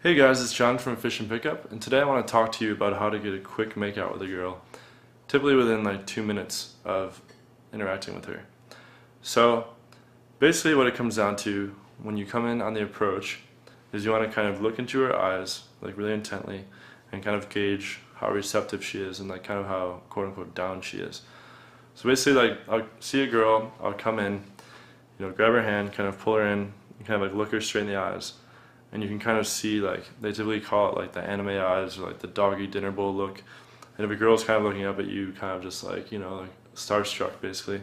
Hey guys, it's John from Fish and Pickup, and today I want to talk to you about how to get a quick makeout with a girl, typically within like 2 minutes of interacting with her. So basically what it comes down to when you come in on the approach is you want to kind of look into her eyes, like really intently, and kind of gauge how receptive she is and like kind of how quote unquote down she is. So basically like I'll see a girl, I'll come in, grab her hand, kind of pull her in, and kind of like look her straight in the eyes. And you can kind of see, like, they typically call it like the anime eyes or like the doggy dinner bowl look. And if a girl's kind of looking up at you, kind of just like, like starstruck basically,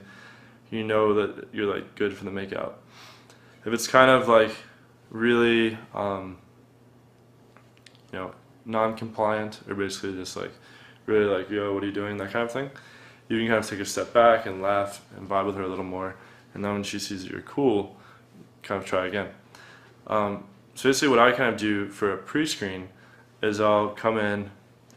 you know that you're like good for the makeout. If it's kind of like really, non-compliant or basically just like really like, yo, what are you doing, that kind of thing, you can kind of take a step back and laugh and vibe with her a little more. And then when she sees that you're cool, kind of try again. So basically what I kind of do for a pre-screen is I'll come in,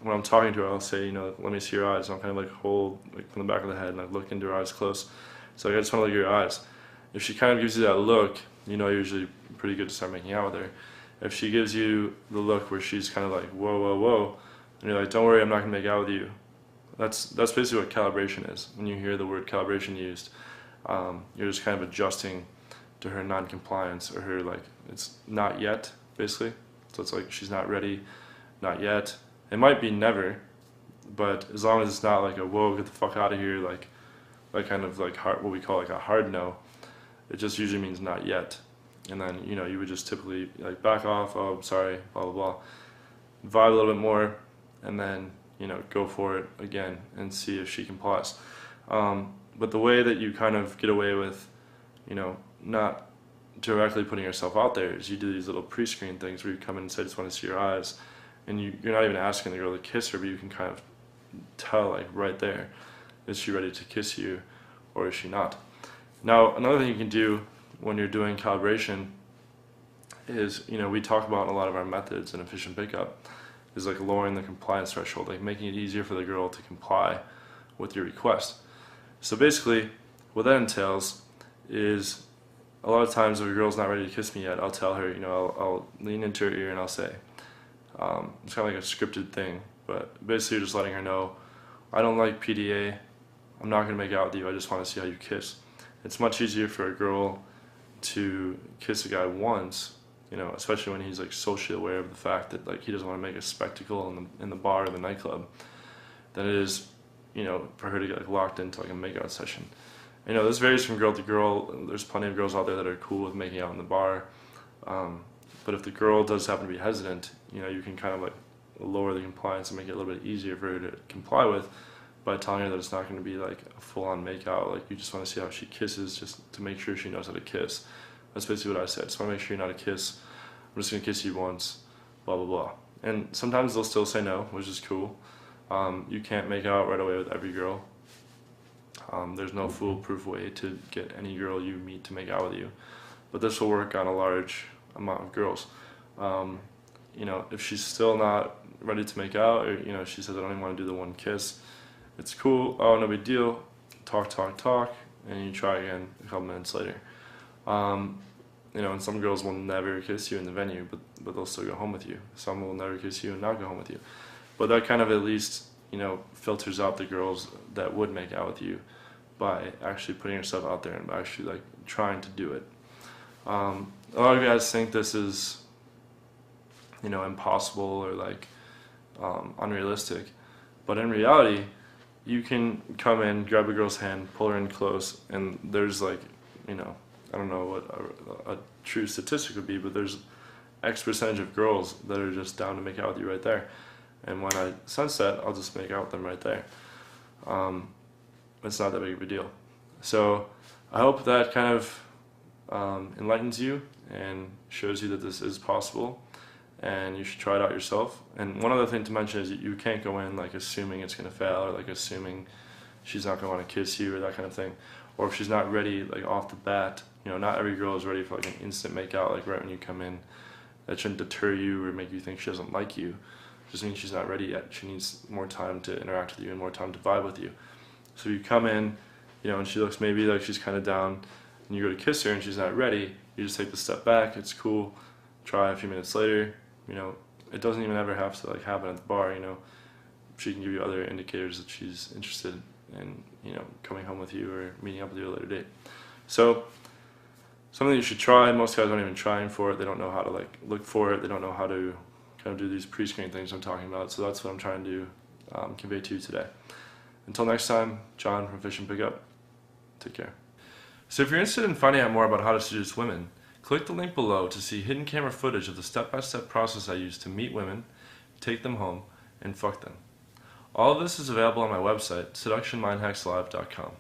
when I'm talking to her, I'll say, let me see your eyes. And I'll kind of like hold like from the back of the head and like look into her eyes close. So like, I just want to look at your eyes. If she kind of gives you that look, usually pretty good to start making out with her. If she gives you the look where she's kind of like, whoa, whoa, whoa, and you're like, don't worry, I'm not going to make out with you. That's basically what calibration is. When you hear the word calibration used, you're just kind of adjusting to her non-compliance or her like it's not yet basically. So it's like she's not ready, not yet. It might be never, but as long as it's not like a whoa, get the fuck out of here, like kind of like hard, what we call like a hard no, it just usually means not yet. And then you would just typically like back off, oh I'm sorry, blah blah blah, vibe a little bit more, and then go for it again and see if she complies. But the way that you kind of get away with not directly putting yourself out there is you do these little pre-screen things where you come in and say, I just want to see your eyes, and you're not even asking the girl to kiss her, but you can kind of tell like right there, is she ready to kiss you or is she not? Now another thing you can do when you're doing calibration is, we talk about in a lot of our methods in efficient pickup, is like lowering the compliance threshold, like making it easier for the girl to comply with your request. So basically what that entails is, a lot of times if a girl's not ready to kiss me yet, I'll tell her, I'll lean into her ear and I'll say, it's kind of like a scripted thing, but basically you're just letting her know, I don't like PDA, I'm not going to make out with you, I just want to see how you kiss. It's much easier for a girl to kiss a guy once, especially when he's like socially aware of the fact that like he doesn't want to make a spectacle in the bar or the nightclub, than it is, for her to get like locked into like a makeout session. This varies from girl to girl. There's plenty of girls out there that are cool with making out in the bar. But if the girl does happen to be hesitant, you can kind of like lower the compliance and make it a little bit easier for her to comply with by telling her that it's not going to be like a full-on makeout. Like you just want to see how she kisses just to make sure she knows how to kiss. That's basically what I said. Just want to make sure you know how to kiss. I'm just going to kiss you once, blah, blah, blah. And sometimes they'll still say no, which is cool. You can't make out right away with every girl. There's no foolproof way to get any girl you meet to make out with you, but this will work on a large amount of girls. If she's still not ready to make out, or she says I don't even want to do the one kiss, it's cool. Oh, no big deal. Talk, and you try again a couple minutes later. And some girls will never kiss you in the venue, but they'll still go home with you. Some will never kiss you and not go home with you. But that kind of at least filters out the girls that would make out with you by actually putting yourself out there and by actually like trying to do it. A lot of guys think this is impossible or like unrealistic, but in reality you can come in, grab a girl's hand, pull her in close, and there's like I don't know what a true statistic would be, but there's X percentage of girls that are just down to make out with you right there. And when I sense that, I'll just make out with them right there. It's not that big of a deal. So I hope that kind of enlightens you and shows you that this is possible, and you should try it out yourself. And one other thing to mention is that you can't go in like assuming it's going to fail, or like assuming she's not going to want to kiss you or that kind of thing. Or if she's not ready like off the bat, not every girl is ready for like an instant makeout like right when you come in. That shouldn't deter you or make you think she doesn't like you. Just means she's not ready yet. She needs more time to interact with you and more time to vibe with you. So if you come in, and she looks maybe like she's kind of down, and you go to kiss her and she's not ready, you just take the step back, it's cool, try a few minutes later, you know, it doesn't even ever have to like happen at the bar. You know, she can give you other indicators that she's interested in, you know, coming home with you or meeting up with you at a later date. So something you should try. Most guys aren't even trying for it. They don't know how to like look for it. They don't know how to kind of do these pre-screen things I'm talking about. So that's what I'm trying to convey to you today. Until next time, John from Fish and Pickup. Take care. So if you're interested in finding out more about how to seduce women, click the link below to see hidden camera footage of the step-by-step process I use to meet women, take them home, and fuck them. All of this is available on my website, seductionmindhackslive.com.